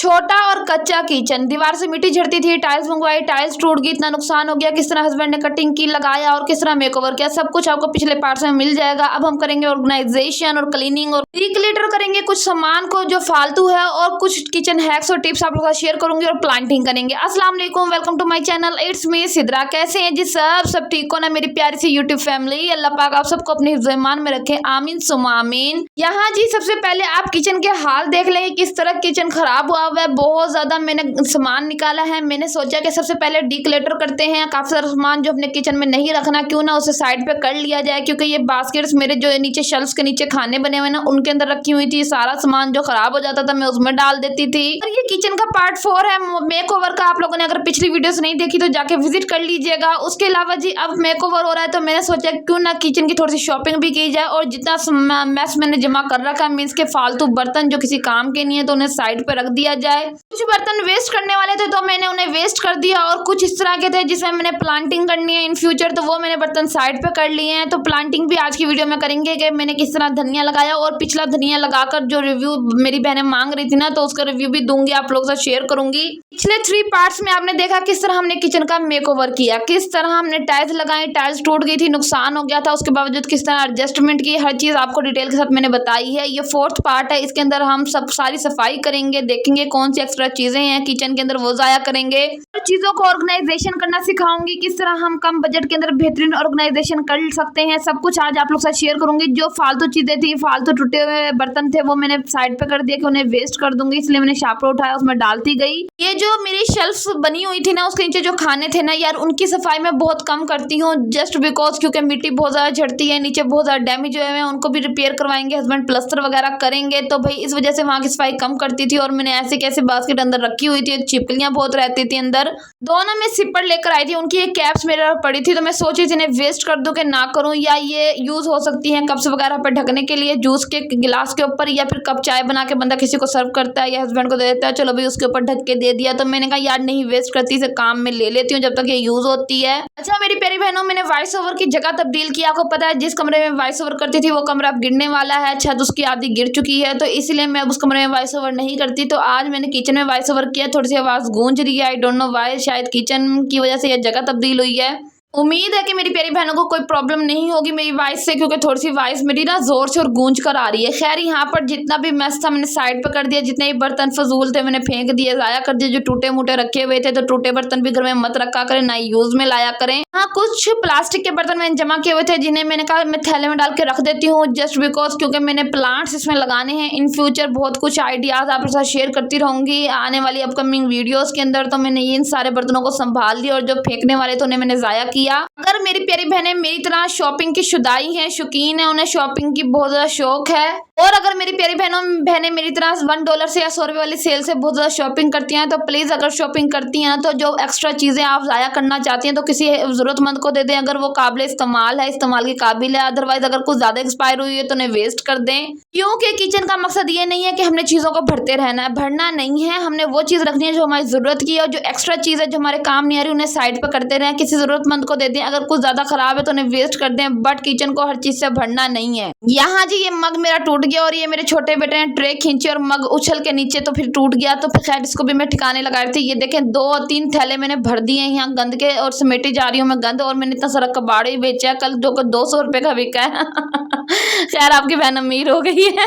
छोटा और कच्चा किचन। दीवार से मिट्टी झड़ती थी, टाइल्स मंगवाई, टाइल्स टूट गई, इतना नुकसान हो गया, किस तरह हस्बैंड ने कटिंग की, लगाया और किस तरह मेकओवर किया, सब कुछ आपको पिछले पार्ट्स में मिल जाएगा। अब हम करेंगे ऑर्गेनाइजेशन और क्लीनिंग और डिक्लटर करेंगे कुछ सामान को जो फालतू है, और कुछ किचन हैक्स और टिप्स आप लोगों के साथ शेयर करूंगी और प्लांटिंग करेंगे। अस्सलाम वालेकुम, welcome to my channel, it's me Sidra. कैसे हैं जी सब ठीक हो ना मेरी प्यारी सी यूट्यूब फैमिली। अल्लाह पाक आप सबको अपने हिफ्ज़-ए-ईमान में रखे, आमीन सुम्मा आमीन। यहाँ जी सबसे पहले आप किचन के हाल देख लें, किस तरह किचन खराब हुआ है। बहुत ज्यादा मैंने सामान निकाला है। मैंने सोचा कि सबसे पहले डिक्लेटर करते हैं। काफी सारा सामान जो अपने किचन में नहीं रखना, क्यों ना उसे साइड पे कर लिया जाए, क्योंकि ये बास्केट्स मेरे जो नीचे शेल्फ्स के नीचे खाने बने हुए ना, उनके अंदर रखी हुई थी। सारा सामान जो खराब हो जाता था मैं उसमें डाल देती थी। और ये किचन का पार्ट 4 है मेकओवर का। आप लोगों ने अगर पिछली वीडियोस नहीं देखी तो जाके विजिट कर लीजिएगा। उसके अलावा जी अब मेकओवर हो रहा है तो मैंने सोचा क्यों ना किचन की थोड़ी सी शॉपिंग भी की जाए, और जितना मैस मैंने जमा कर रखा, मीन्स के फालतू बर्तन जो किसी काम के नहीं है तो उन्हें साइड पे रख दिया जाए। कुछ बर्तन वेस्ट करने वाले थे तो मैंने उन्हें वेस्ट कर दिया, और कुछ इस तरह के थे जिसमें मैंने प्लांटिंग करनी है इन फ्यूचर, तो वो मैंने बर्तन साइड पे कर लिए हैं। तो प्लांटिंग भी आज की वीडियो में करेंगे कि मैंने किस तरह धनिया लगाया, और पिछला धनिया लगाकर जो रिव्यू मेरी बहनें मांग रही थी ना, तो उसका रिव्यू भी दूंगी, आप लोगों से शेयर करूंगी। पिछले 3 पार्ट्स में आपने देखा किस तरह हमने किचन का मेकओवर किया, किस तरह हमने टाइल्स लगाई, टाइल्स टूट गई थी, नुकसान हो गया था, उसके बावजूद किस तरह एडजस्टमेंट की, हर चीज आपको डिटेल के साथ मैंने बताई है। ये 4th पार्ट है, इसके अंदर हम सब सारी सफाई करेंगे, देखेंगे कौन सी एक्स्ट्रा चीजें हैं किचन के अंदर वो जाया करेंगे, और चीजों को ऑर्गेनाइजेशन करना सिखाऊंगी, किस तरह हम कम बजट के अंदर बेहतरीन ऑर्गेनाइजेशन कर सकते हैं। सब कुछ आज आप लोग साथ शेयर करूंगी। जो फालतू चीजें थी, फालतू टूटे हुए बर्तन थे, वो मैंने साइड पे कर दिया कि उन्हें वेस्ट कर दूंगी, इसलिए मैंने शार्पनर उठाया, उसमें डालती गई। ये जो मेरी शेल्फ बनी हुई थी ना, उसके नीचे जो खाने थे ना यार, उनकी सफाई मैं बहुत कम करती हूँ, जस्ट बिकॉज क्योंकि मिट्टी बहुत ज्यादा झड़ती है, नीचे बहुत ज्यादा डैमेज हुए हैं, उनको भी रिपेयर करवाएंगे, हस्बैंड प्लस्तर वगैरह करेंगे, तो भाई इस वजह से वहां की सफाई कम करती थी। और मैंने ऐसे कैसे बास्केट अंदर रखी हुई थी, छिपकलियां बहुत रहती थी अंदर। दोनों में सिपर लेकर आई थी, उनकी एक कैप्स मेरे पड़ी थी, तो मैं सोची थी इन्हें वेस्ट कर दूं कि ना करूं, या ये यूज हो सकती है कप्स वगैरह पर ढकने के लिए, जूस के गिलास के ऊपर, या फिर कप चाय बना के बंदा किसी को सर्व करता है या हस्बैंड को दे देता है, चलो भाई उसके ऊपर ढक के दे दिया। तो मैंने कहा यार नहीं वेस्ट करती, इसे काम में ले लेती हूँ जब तक ये यूज होती है। अच्छा मेरी प्यारी बहनों, मैंने वॉइस ओवर की जगह तब्दील किया। आपको पता है जिस कमरे में वॉइस ओवर करती थी वो कमरा अब गिरने वाला है, छत उसकी आधी गिर चुकी है, तो इसलिए मैं अब उस कमरे में वॉइस ओवर नहीं करती। तो आज मैंने किचन में वॉइस ओवर किया, थोड़ी सी आवाज गूंज रही है, आई डोंट नो व्हाई, शायद किचन की वजह से यह जगह तब्दील हुई है। उम्मीद है कि मेरी प्यारी बहनों को कोई प्रॉब्लम नहीं होगी मेरी वॉइस से, क्योंकि थोड़ी सी वॉइस मेरी ना जोर से और गूंज कर आ रही है। खैर यहाँ पर जितना भी मैस था मैंने साइड पे कर दिया, जितने भी बर्तन फजूल थे मैंने फेंक दिए, जाया कर दिए। जो टूटे मूटे रखे हुए थे, तो टूटे बर्तन भी घर में मत रखा करें, ना यूज में लाया करें। हाँ कुछ प्लास्टिक के बर्तन मैंने जमा किए हुए थे, जिन्हें मैंने कहा मैं थैले में डाल के रख देती हूँ, जस्ट बिकॉज क्योंकि मैंने प्लांट्स इसमें लगाने हैं इन फ्यूचर। बहुत कुछ आइडियाज आपके साथ शेयर करती रहूंगी आने वाली अपकमिंग वीडियोज के अंदर। तो मैंने इन सारे बर्तनों को संभाल लिया, और जो फेंकने वाले थे उन्हें मैंने जाया किया। अगर मेरी प्यारी बहनें मेरी तरह शॉपिंग की शुदाई हैं, शौकीन है, उन्हें शॉपिंग की बहुत ज्यादा शौक है, और अगर मेरी प्यारी बहनें मेरी तरह $1 से या 100 रुपये वाली सेल से बहुत ज्यादा शॉपिंग करती हैं, तो प्लीज अगर शॉपिंग करती हैं तो जो एक्स्ट्रा चीजें आप जाया करना चाहती हैं तो किसी जरूरतमंद को दे दें, अगर वो काबिल इस्तेमाल है, इस्तेमाल के काबिल है। अदरवाइज अगर कुछ ज्यादा एक्सपायर हुई है तो उन्हें वेस्ट कर दें, क्योंकि किचन का मकसद ये नहीं है कि हमने चीजों को भरते रहना है, भरना नहीं है। हमने वो चीज रखनी है जो हमारी जरूरत की है, और जो एक्स्ट्रा चीज है जो हमारे काम नहीं आ रही उन्हें साइड पर करते रहें, किसी जरूरतमंद को दे दें। अगर कुछ ज्यादा खराब है तो उन्हें वेस्ट कर दें, बट किचन को हर चीज से भरना नहीं है। यहाँ जी ये मग मेरा टूट गया, और ये मेरे छोटे बेटे ने ट्रे खींची और मग उछल के नीचे तो फिर टूट गया, तो फिर खैर इसको भी मैं ठिकाने लगा रही थी। ये देखें 2-3 थैले मैंने भर दिए हैं यहाँ गंद के, और समेटी जा रही हूँ मैं गंद, और मैंने इतना सारा कबाड़ भी बेचा है कल, जो को 200 रुपए का बिका है। खैर आपकी बहन अमीर हो गई है।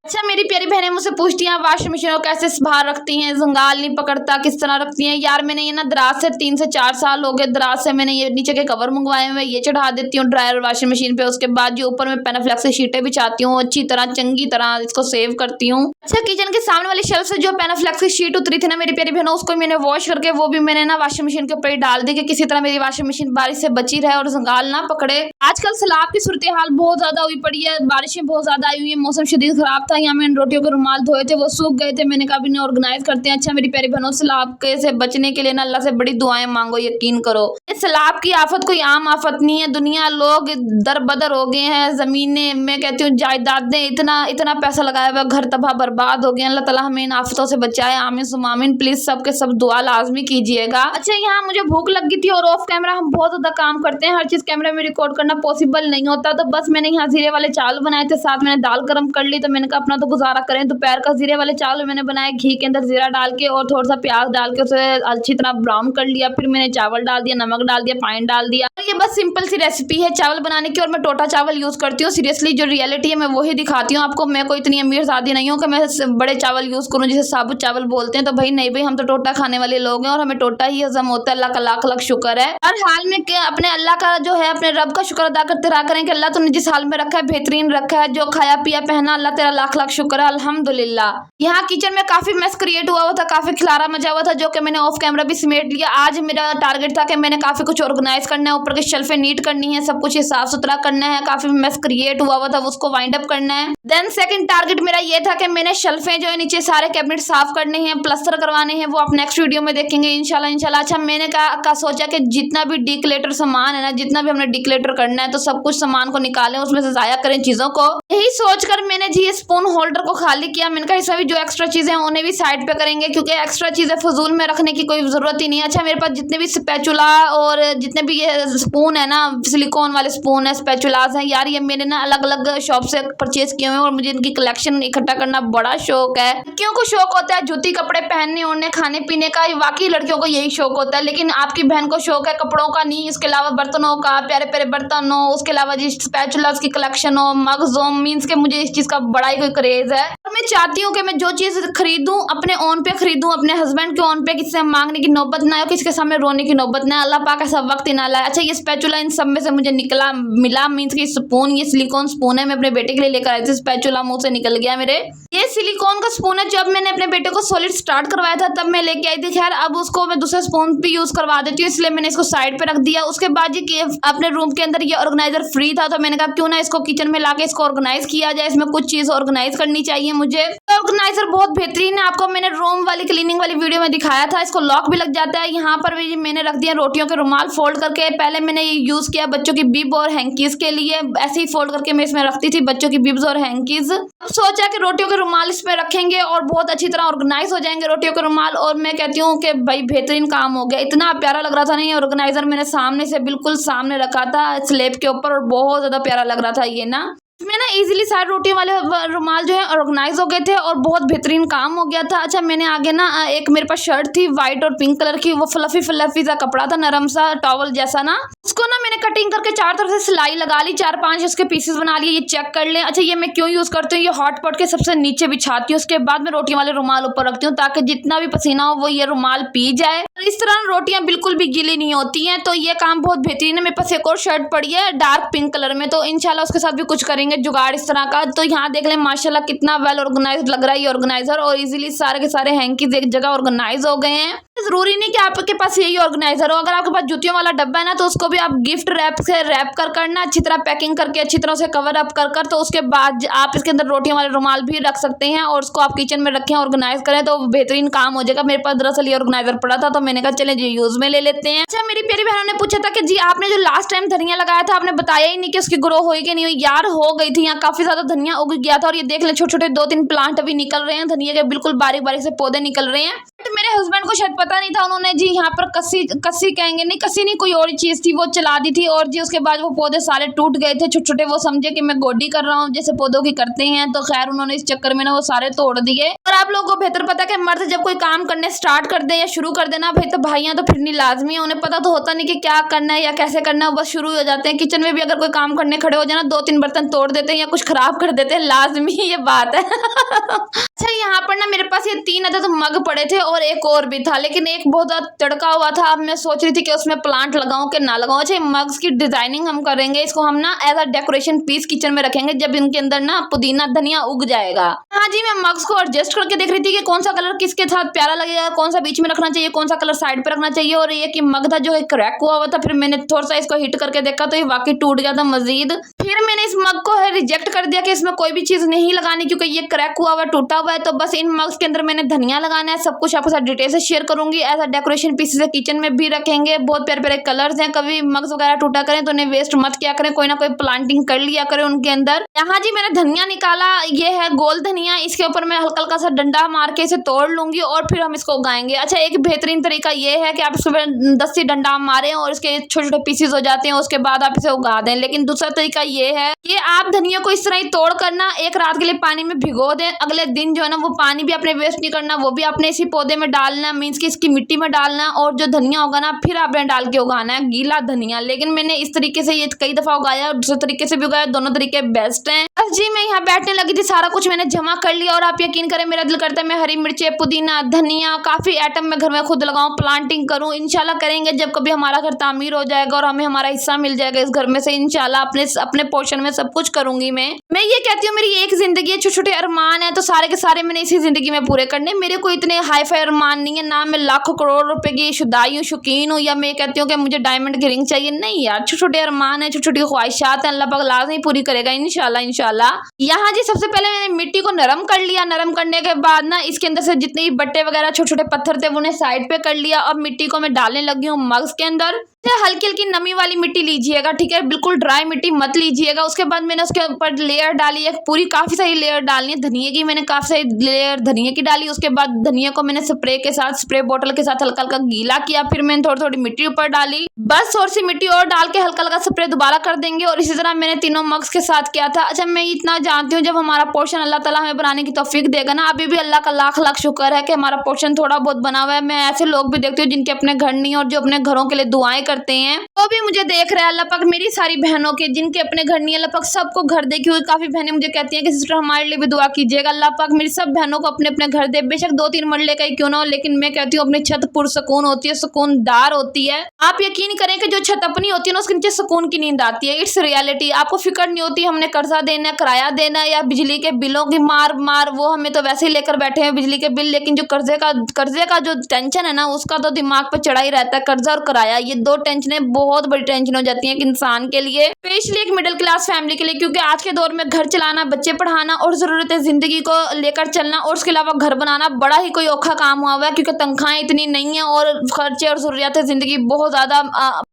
अच्छा मेरी प्यारी बहनें मुझसे पूछती हैं वॉशिंग मशीन को कैसे बाहर रखती हैं, जंगाल नहीं पकड़ता, किस तरह रखती हैं। यार मैंने ये ना दराज से 3 से 4 साल हो गए, दराज से मैंने ये नीचे के कवर मंगवाए हुए, ये चढ़ा देती हूँ ड्रायर वॉशिंग मशीन पे। उसके बाद जो ऊपर में पेनाफ्लेक्स की शीटें बिछाती हूँ, अच्छी तरह चंगी तरह इसको सेव करती हूँ। अच्छा किचन के सामने वाली शेल्फ से जो पेनाफ्लेक्स की शीट उतरी थी ना मेरी प्यारी बहनों, उसको मैंने वॉश करके वो भी मैंने ना वॉशिंग मशीन के ऊपर ही डाल दी, कि किसी तरह मेरी वॉशिंग मशीन बारिश से बची रहे और जंगाल ना पकड़े। आजकल सैलाब की सूरत हाल बहुत ज्यादा हुई पड़ी है, बारिशें बहुत ज्यादा आई हुई है, मौसम शदीद खराब था। यहाँ मैंने रोटियों के रुमाल धोए थे, वो सूख गए थे, मैंने कहा भी ऑर्गेनाइज करते हैं। अच्छा मेरी प्यारी बहनों सैलाब के से बचने के लिए ना अल्लाह से बड़ी दुआएं मांगो, यकीन करो इस सैलाब सैलाब की आफत कोई आम आफत नहीं है। दुनिया लोग दर बदर हो गए हैं, जमीनें, मैं कहती हूँ जायदादें, इतना इतना पैसा लगाया हुआ, घर तबाह बर्बाद हो गए। अल्लाह ताला हमें इन आफतों से बचाए, आमीन सुम्मा आमीन। प्लीज सबके सब दुआ लाजमी कीजिएगा। अच्छा, यहाँ मुझे भूख लग गई थी और ऑफ कैमरा हम बहुत ज्यादा काम करते हैं, हर चीज कैमरे में रिकॉर्ड करना पॉसिबल नहीं होता, तो बस मैंने यहाँ जीरे वाले चावल बनाए थे, साथ मैंने दाल गर्म कर ली, तो मैंने कहा अपना तो गुजारा करें। दोपहर का जीरे वाले चावल मैंने बनाए, घी के अंदर जीरा डाल के और थोड़ा सा प्याज डाल के उसे अच्छी तरह ब्राउन कर लिया। फिर मैंने चावल डाल दिया, नमक डाल दिया, पानी डाल दिया। ये बस सिंपल सी रेसिपी है चावल बनाने की, और मैं टोटा चावल यूज करती हूँ। सीरियसली जो रियलिटी है मैं वही दिखाती हूँ आपको। मैं कोई इतनी अमीर शादी नहीं हूँ कि मैं बड़े चावल यूज करूँ जिसे साबुत चावल बोलते हैं, तो भाई नहीं भाई, हम तो टोटा खाने वाले लोग हैं और हमें टोटा ही हजम होता है। अल्लाह का लाख लाख शुक्र है। हर हाल में अपने अल्लाह का जो है, अपने रब का शुक्र अदा करते रहा करें कि अल्लाह तूने जिस हाल में रखा है बेहतरीन रखा है, जो खाया पिया पहना, अल्लाह तेरा लाख लाख शुक्र है, अल्हम्दुलिल्लाह। यहाँ किचन में काफी मेस क्रिएट हुआ था, काफी खिलारा मचा हुआ था, जो कि मैंने ऑफ कैमरा भी समेट लिया। आज मेरा टारगेट था कि मैंने काफी कुछ ऑर्गेनाइज करना है, ऊपर की शेल्फें नीट करनी है, सब कुछ साफ सुथरा करना है। काफी मेस क्रिएट हुआ था, उसको वाइंड अप करना है। देन सेकंड टारगेट मेरा ये था कि मैंने शेल्फें जो है नीचे सारे कैबिनेट साफ करने हैं, प्लस्तर करवाने हैं, वो आप नेक्स्ट वीडियो में देखेंगे इंशाल्लाह। अच्छा, मैंने सोचा कि जितना भी डिक्लेटर सामान है ना, जितना भी हमने डिक्लेटर करना है, तो सब कुछ सामान को निकालें, उसमें से जाया करें चीजों को। यही सोचकर मैंने जी स्पून होल्डर को खाली किया। मैंने कहा इसमें भी जो एक्स्ट्रा चीजें हैं उन्हें भी साइड पे करेंगे, क्योंकि एक्स्ट्रा चीजें फजूल में रखने की कोई जरूरत ही नहीं है। अच्छा, मेरे पास जितने भी स्पैचुला और जितने भी ये स्पून है ना, सिलिकॉन वाले स्पून है, स्पैचुलास हैं यार, ये मैंने ना अलग अलग शॉप से परचेज किए हुए हैं और मुझे इनकी कलेक्शन इकट्ठा करना बड़ा शौक है। लड़कियों को शौक होता है जूती कपड़े पहनने ओढ़ने खाने पीने का, वाकई लड़कियों को यही शौक होता है, लेकिन आपकी बहन को शौक है कपड़ों का नहीं, इसके अलावा बर्तनों का, प्यारे प्यारे बर्तन हो, उसके अलावा जी स्पैचुलास की कलेक्शन हो, मग्स हो, मीन्स के मुझे इस चीज का बड़ा ही कोई क्रेज है। और मैं चाहती हूँ कि मैं जो चीज खरीदूं अपने ओन पे खरीदूं, अपने हस्बैंड के ओन पे, किसी से मांगने की नौबत ना हो, किसी के सामने रोने की नौबत ना, अल्लाह पाक ऐसा वक्त ही ना लाए। अच्छा, ये स्पैचुला इन सब में से मुझे मिला, मीन्स की स्पून, ये सिलिकॉन स्पून है, मैं अपने बेटे के लिए लेकर आई थी। स्पैचुला मुंह से निकल गया मेरे। ये सिलिकॉन का स्पून है, जब मैंने अपने बेटे को सॉलिड स्टार्ट करवाया था तब मैं लेके आई थी। खैर अब उसको मैं दूसरे स्पून भी यूज करवा देती हूँ, इसलिए मैंने इसको साइड पे रख दिया। उसके बाद ये अपने रूम के अंदर ये ऑर्गेनाइजर फ्री था, तो मैंने कहा क्यों ना इसको किचन में लाके इसको ऑर्गेनाइज किया जाए, इसमें कुछ चीज ऑर्गेनाइज करनी चाहिए मुझे। ऑर्गेनाइजर बहुत बेहतरीन है, आपको मैंने रूम वाली क्लीनिंग वाली वीडियो में दिखाया था। इसको लॉक भी लग जाता है। यहाँ पर भी मैंने रख दिया रोटियों के रुमाल फोल्ड करके। पहले मैंने ये यूज किया बच्चों की बिब और हैंकीज के लिए, ऐसे ही फोल्ड करके मैं इसमें रखती थी बच्चों की बिब्स और हैंकीज। सोचा कि रोटियों के रुमाल इसमें रखेंगे और बहुत अच्छी तरह ऑर्गेनाइज हो जाएंगे रोटियों के रुमाल, और मैं कहती हूँ कि भाई बेहतरीन काम हो गया। इतना प्यारा लग रहा था नहीं ऑर्गेनाइजर, मैंने सामने से बिल्कुल सामने रखा था स्लैब के ऊपर, और बहुत ज्यादा प्यारा लग रहा था ये ना। इसमें ना इजीली सारे रोटी वाले रुमाल जो है ऑर्गेनाइज हो गए थे और बहुत बेहतरीन काम हो गया था। अच्छा, मैंने आगे ना एक मेरे पास शर्ट थी वाइट और पिंक कलर की, वो फ्लफी सा कपड़ा था, नरम सा टॉवल जैसा ना, उसको ना मैंने कटिंग करके चार तरफ से सिलाई लगा ली, 4-5 उसके पीसेस बना लिए। ये चेक कर लें। अच्छा, ये मैं क्यों यूज करती हूँ, ये हॉट पॉट के सबसे नीचे बिछाती हूँ, उसके बाद मैं रोटियों वाले रुमाल ऊपर रखती हूँ, ताकि जितना भी पसीना हो वो ये रुमाल पी जाए। इस तरह रोटियां बिल्कुल भी गीली नहीं होती हैं, तो ये काम बहुत बेहतरीन है। मेरे पास एक और शर्ट पड़ी है डार्क पिंक कलर में, तो इंशाल्लाह उसके साथ भी कुछ करेंगे जुगाड़ इस तरह का। तो यहाँ देख लें माशाल्लाह कितना वेल ऑर्गेनाइज लग रहा है ये ऑर्गेनाइजर, और इजीली सारे के सारे हैंकीज एक जगह ऑर्गेनाइज हो गए हैं। जरूरी नहीं कि आपके पास यही ऑर्गेनाइजर हो, अगर आपके पास जूतियों वाला डब्बा है ना, तो उसको भी आप गिफ्ट रैप से रैप कर करना अच्छी तरह पैकिंग करके अच्छी तरह से कवर अप कर कर, तो उसके बाद आप इसके अंदर रोटियों वाले रुमाल भी रख सकते हैं और उसको आप किचन में रखें ऑर्गेनाइज करें, तो बेहतरीन काम हो जाएगा। मेरे पास दरअसल ये ऑर्गेनाइजर पड़ा था, तो मैंने कहा चले जी यूज में ले लेते हैं। अच्छा, मेरी प्यारी बहनों ने पूछा था कि जी आपने जो लास्ट टाइम धनिया लगाया था आपने बताया ही नहीं कि उसकी ग्रो हुई कि नहीं हुई। यार हो गई थी, यहाँ काफी ज्यादा धनिया उग गया था, और ये देख लें छोटे छोटे 2-3 प्लांट अभी निकल रहे हैं धनिया के, बिल्कुल बारीक बारीक से पौधे निकल रहे हैं। बट मेरे हस्बैंड को शायद पता नहीं था, उन्होंने जी यहाँ पर कस्सी कहेंगे नहीं, कस्सी नहीं कोई और चीज थी, वो चला दी थी, और जी उसके बाद वो पौधे सारे टूट गए थे छोटे छोटे। वो समझे कि मैं गोडी कर रहा हूँ जैसे पौधों की करते हैं, तो खैर उन्होंने इस चक्कर में ना वो सारे तोड़ दिए। और आप लोगों को बेहतर पता है कि मर्द जब कोई काम करने स्टार्ट कर दे या शुरू कर देना भाई, तो भाइयां तो फिर नहीं लाजमी है, उन्हें पता तो होता नहीं कि क्या करना है या कैसे करना है, बस शुरू हो जाते हैं। किचन में भी अगर कोई काम करने खड़े हो जाए ना, 2-3 बर्तन तोड़ देते हैं या कुछ खराब कर देते हैं, लाजमी ये बात है। अच्छा, यहाँ पर ना मेरे पास ये 3 अदद मग पड़े थे और एक और भी था, लेकिन एक बहुत ज्यादा तड़का हुआ था। अब मैं सोच रही थी कि उसमें प्लांट लगाऊं कि ना लगाऊं। अच्छा, मग्स की डिजाइनिंग हम करेंगे, इसको हम ना as a decoration piece kitchen में रखेंगे जब इनके अंदर ना पुदीना धनिया उग जाएगा। हाँ जी, मैं मग्स को एडजस्ट करके देख रही थी कि कौन सा कलर किसके साथ प्यारा लगेगा, कौन सा बीच में रखना चाहिए, कौन सा कलर साइड पे रखना चाहिए। और ये कि मग था जो क्रैक हुआ था, फिर मैंने थोड़ा सा इसको हिट करके देखा तो ये वाकई टूट गया था मजीद। फिर मैंने इस मग को है रिजेक्ट कर दिया कि इसमें कोई भी चीज नहीं लगानी क्योंकि ये क्रैक हुआ हुआ टूटा हुआ है। तो बस इन मग्स के अंदर मैंने धनिया लगाना है। सब कुछ आपके साथ डिटेल से शेयर करूंगी। ऐसा डेकोरेशन पीसेस है, किचन में भी रखेंगे। बहुत प्यारे प्यारे कलर्स हैं। कभी मग्स वगैरह टूटा करें तो उन्हें वेस्ट मत किया करें, कोई ना कोई प्लांटिंग कर लिया करें उनके अंदर। यहाँ जी मैंने धनिया निकाला, ये है गोल धनिया। इसके ऊपर मैं हल्का हल्का सा डंडा मार के इसे तोड़ लूंगी और फिर हम इसको उगाएंगे। अच्छा, एक बेहतरीन तरीका ये है कि आप इसको 10 से डंडा मारें और इसके छोटे छोटे पीसेस हो जाते हैं, उसके बाद आप इसे उगा दें। लेकिन दूसरा तरीका ये है कि आप धनिया को इस तरह ही तोड़ करना, एक रात के लिए पानी में भिगो दें। अगले दिन जो है ना वो पानी भी अपने वेस्ट नहीं करना, वो भी अपने इसी पौधे में डालना, मीन्स की इसकी मिट्टी में डालना। और जो धनिया होगा ना फिर आपने डाल के उगाना है, गीला धनिया। लेकिन मैंने इस तरीके से ये कई दफा उगाया और दूसरे तरीके से भी उगाया, दोनों तरीके बेस्ट हैं। बस जी मैं यहाँ बैठने लगी थी, सारा कुछ मैंने जमा कर लिया। और आप यकीन करें मेरा दिल करता है मैं हरी मिर्चें, पुदीना, धनिया, काफी आइटम मैं घर में खुद लगाऊं, प्लांटिंग करूं। इंशाल्लाह करेंगे जब कभी हमारा घर तामीर हो जाएगा और हमें हमारा हिस्सा मिल जाएगा इस घर में से। इंशाल्लाह अपने पोर्शन में सब कुछ करूंगी। मैं ये कहती हूँ मेरी एक जिंदगी है, छोटे छोटे अरमान है तो सारे के सारे मैंने इसी जिंदगी में पूरे करने। मेरे को इतने हाई फाई अरमान नहीं है, ना मैं लाखों करोड़ रुपए की शुदाई हूँ, शौकीन हूँ, या मैं कहती हूँ कि मुझे डायमंड की रिंग चाहिए। नहीं यार, छोटे छोटे अरमान है, छोटी छोटी ख्वाहिशात है, अल्लाह पाक लाज़मी पूरी करेगा इंशाल्लाह इंशाल्लाह। यहाँ जी सबसे पहले मैंने मिट्टी को नरम कर लिया। नरम करने के बाद ना इसके अंदर से जितने भी बट्टे वगैरह छोटे छोटे पत्थर थे उन्हें साइड पे कर लिया। अब मिट्टी को मैं डालने लगी हूँ मग्स के अंदर। हल्की हल्की नमी वाली मिट्टी लीजिएगा, ठीक है, बिल्कुल ड्राई मिट्टी मत लीजिएगा। उसके बाद मैंने उसके ऊपर लेयर डाली है, पूरी काफी सारी लेयर डालनी है धनिया की। मैंने काफी सारी लेयर धनिया की डाली। उसके बाद धनिया को मैंने स्प्रे के साथ, स्प्रे बोतल के साथ हल्का हल्का गीला किया। फिर मैंने थोड़ी थोड़ी मिट्टी ऊपर डाली, बस थोड़ी सी मिट्टी और डाल के हल्का हल्का स्प्रे दोबारा कर देंगे। और इसी तरह मैंने तीनों मग्स के साथ किया था। अच्छा, मैं इतना जानती हूँ जब हमारा पोर्शन अल्लाह ताला हमें बनाने की तौफीक देगा ना, अभी भी अल्लाह का लाख लाख शुक्र है कि हमारा पोर्शन थोड़ा बहुत बना हुआ है। मैं ऐसे लोग भी देखती हूँ जिनके अपने घर नहीं और जो अपने घरों के लिए दुआएं करते हैं, तो भी मुझे देख रहा है अल्लाह पाक। मेरी सारी बहनों के जिनके अपने घर नहीं है, अल्लाह पाक सबको घर दे। क्योंकि काफी बहनें मुझे कहती हैं कि सिस्टर हमारे लिए भी दुआ कीजिएगा। अल्लाह पाक मेरी सब बहनों को अपने अपने घर दे, बेशक 2-3 मरले का ही क्यों ना हो, लेकिन मैं कहती हूँ अपनी छत पुरसकून होती है, सुकूनदार होती है। आप यकीन करें कि जो छत अपनी होती है ना उसके नीचे सुकून की नींद आती है। It's reality. आपको फिक्र नहीं होती हमने कर्जा देना, किराया देना या बिजली के बिलों की मार वो हमें तो वैसे ही लेकर बैठे हैं बिजली के बिल। लेकिन जो कर्जे का जो टेंशन है ना उसका तो दिमाग पे चढ़ा ही रहता है। कर्जा और किराया, ये 2 टेंशनें बहुत बड़ी टेंशन हो जाती है एक इंसान के लिए, स्पेशली एक मिडिल क्लास फैमिली के लिए। क्योंकि आज के दौर में घर चलाना, बच्चे पढ़ाना और जरूरतें जिंदगी को लेकर चलना और उसके अलावा घर बनाना बड़ा ही कोई औखा काम हुआ है। क्योंकि तनख्वाहें इतनी नहीं है और खर्चे और जरूरियातें जिंदगी बहुत ज्यादा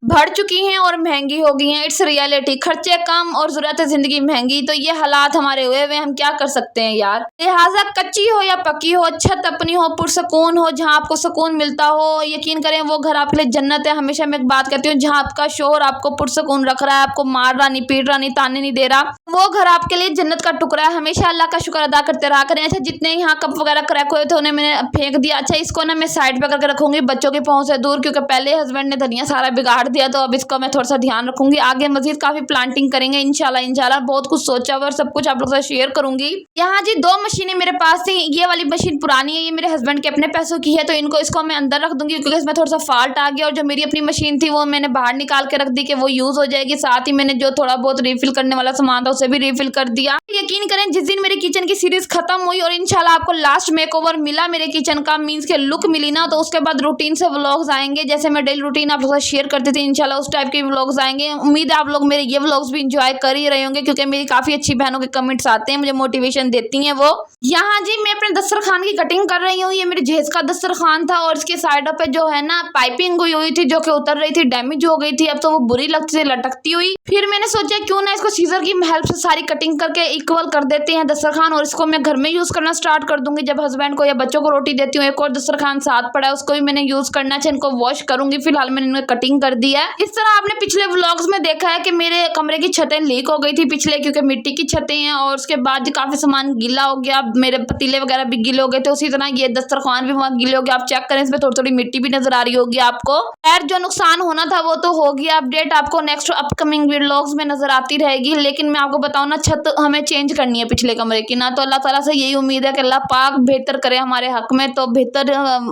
बढ़ चुकी हैं और महंगी हो गई हैं। It's reality. खर्चे कम और जरूरतें जिंदगी महंगी, तो ये हालात हमारे हुए हुए, हम क्या कर सकते हैं यार। लिहाजा कच्ची हो या पक्की हो, छत अपनी हो, पुरसकून हो, जहाँ आपको सुकून मिलता हो, यकीन करें वो घर आपके लिए जन्नत है। हमेशा मैं एक बात कहती हूँ, जहाँ आपका शोहर आपको पुरसकून रख रहा है, आपको मार रहा नहीं, पीट रहा नहीं, ताने नहीं दे रहा, वो घर आपके लिए जन्नत का टुकड़ा है। हमेशा अल्लाह का शुक्र अदा करते रहा करें। अच्छा, जितने यहाँ कप वगैरह क्रैक हुए थे उन्हें मैंने फेंक दिया। अच्छा, इसको ना मैं साइड पे करके रखूंगी बच्चों की पहुंच से दूर, क्योंकि पहले हस्बैंड ने धनिया सारा बिगाड़ दिया, तो अब इसको मैं थोड़ा सा ध्यान रखूंगी। आगे मजीद काफी प्लांटिंग करेंगे इंशाल्लाह इंशाल्लाह। बहुत कुछ सोचा हुआ और सब कुछ आप लोग से शेयर करूंगी। यहाँ जी 2 मशीनें मेरे पास थी। ये वाली मशीन पुरानी है, ये मेरे हस्बैंड के अपने पैसों की है, तो इसको मैं अंदर रख दूंगी क्योंकि इसमें थोड़ा सा फॉल्ट आ गया। और जो मेरी अपनी मशीन थी वो मैंने बाहर निकाल के रख दी कि वो यूज हो जाएगी। साथ ही मैंने जो थोड़ा बहुत रिफिल करने वाला सामान था उसे भी रिफिल कर दिया। यकीन करें जिस दिन मेरी किचन की सीरीज खत्म हुई और इंशाल्लाह आपको लास्ट मेकओवर मिला मेरे किचन का, मींस के लुक मिली ना, तो उसके बाद रूटीन से व्लॉग्स आएंगे। जैसे मैं डेली रूटीन आप लोगों से शेयर करती थी, इंशाल्लाह उस टाइप के व्लॉग्स आएंगे। उम्मीद है आप लोग मेरे ये व्लॉग्स भी इंजॉय कर ही रहे होंगे, क्योंकि मेरी काफी अच्छी बहनों के कमेंट्स आते हैं, मुझे मोटिवेशन देती हैं वो। यहाँ जी मैं अपने दस्तरखान की कटिंग कर रही हूँ। ये मेरे जहेज का दस्तरखान था और इसके साइडों पे जो है ना पाइपिंग हुई थी जो कि उतर रही थी, डैमेज हो गई थी। अब तो वो बुरी लगती थी लटकती हुई। फिर मैंने सोचा क्यों ना इसको सीजर की हेल्प से सारी कटिंग करके इक्वल कर देते हैं दस्तरखान, और इसको मैं घर में यूज करना स्टार्ट कर दूंगी। जब हस्बैंड को या बच्चों को रोटी देती हूँ, एक और दस्तरखान साथ पड़ा है उसको भी मैंने यूज करना चाहिए, इनको वॉश करूंगी। फिलहाल मैंने इनमें कटिंग कर दी है। इस तरह आपने पिछले व्लॉग्स में देखा है कि मेरे कमरे की छतें लीक हो गई थी पिछले, क्योंकि मिट्टी की छतें हैं और उसके बाद काफी सामान गीला हो गया, मेरे पतीले वगैरह भी गीले हो गए थे। उसी तरह ये दस्तरखान भी वहाँ गीले हो गया। आप चेक करें, इसमें थोड़ी थोड़ी मिट्टी भी नजर आ रही होगी आपको। खैर जो नुकसान होना था वो तो हो गया। अपडेट आपको नेक्स्ट अपकमिंग व्लॉग्स में नजर आती रहेगी। लेकिन मैं आपको बताऊं ना, छत हमें चेंज करनी है पिछले कमरे की ना, तो अल्लाह ताला से यही उम्मीद है कि अल्लाह पाक बेहतर करे हमारे हक में, तो बेहतर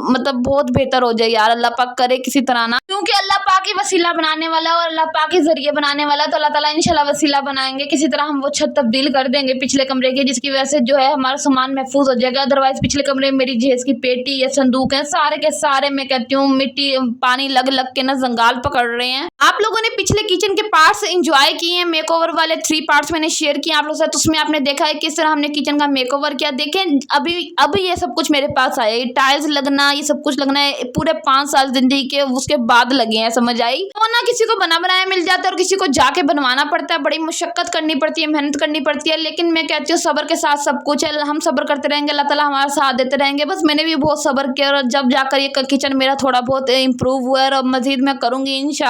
मतलब बहुत बेहतर हो जाए यार, अल्लाह पाक करे किसी तरह ना, क्योंकि अल्लाह पाक ही वसीला बनाने वाला और अल्लाह पाक ही जरिए बनाने वाला। तो अल्लाह ताला इंशाल्लाह वसीला बनाएंगे, किसी तरह हम वो छत तब्दील कर देंगे पिछले कमरे की, जिसकी वजह से जो है हमारा सामान महफूज हो जाएगा। अदरवाइज पिछले कमरे में मेरी जहेज की पेटी या संदूक है, सारे के सारे मैं कहती हूँ मिट्टी पानी लग लग के ना जंगाल पकड़ रहे हैं। आप लोगों ने पिछले किचन के पार्ट्स एंजॉय किए हैं, मेकओवर वाले 3 पार्ट्स मैंने शेयर किए आप लोगों के साथ, उसमें आपने देखा है किस तरह हमने किचन का मेकओवर किया। देखें अभी ये सब कुछ मेरे पास आया, ये टाइल्स लगना, ये सब कुछ लगना है पूरे 5 साल जिंदगी के उसके बाद लगे हैं, समझ आई। तो ना किसी को बना बनाया मिल जाता है और किसी को जाके बनवाना पड़ता है, बड़ी मुशक्कत करनी पड़ती है, मेहनत करनी पड़ती है। लेकिन मैं कहती हूँ सब्र के साथ सब कुछ है, हम सब्र करते रहेंगे, अल्लाह ताला हमारा साथ देते रहेंगे। बस मैंने भी बहुत सब्र किया और जब जाकर ये किचन मेरा थोड़ा बहुत इंप्रूव हुआ है और मजीद मैं करूंगी इंशाल्लाह।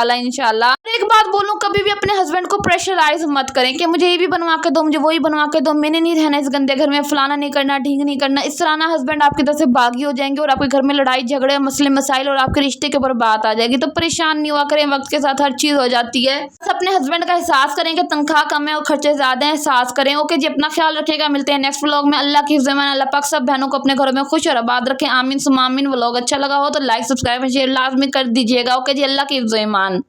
एक बात बोलूं, कभी भी अपने हस्बैंड को प्रेशराइज मत करें कि मुझे ये भी बनवा के दो, मुझे वही बनवा के दो, मैंने नहीं रहना इस गंदे घर में, फलाना नहीं करना, ढींग नहीं करना। इस तरह ना हस्बैंड आपकी तरफ से बागी हो जाएंगे और आपके घर में लड़ाई झगड़े मसले मसाइल और आपके रिश्ते के ऊपर बात आ जाएगी। तो परेशान नहीं हुआ करें, वक्त के साथ हर चीज हो जाती है। बस अपने हस्बैंड का एहसास करें कि तनख्वाह कम है और खर्चे ज्यादा है, एहसास करें। ओके जी, अपना ख्याल रखिएगा, मिलते हैं नेक्स्ट व्लॉग में। अल्लाह की हिफ्ज़-ए-मान, अल्लाह पाक सब बहनों को अपने घरों में खुश और आबाद रखें, आमीन सुम्मा आमीन। व्लॉग अच्छा लगा हो तो लाइक सब्सक्राइब शेयर लाजमी कर दीजिएगा। ओके जी, अल्लाह की हिफ्ज़-ए-मान।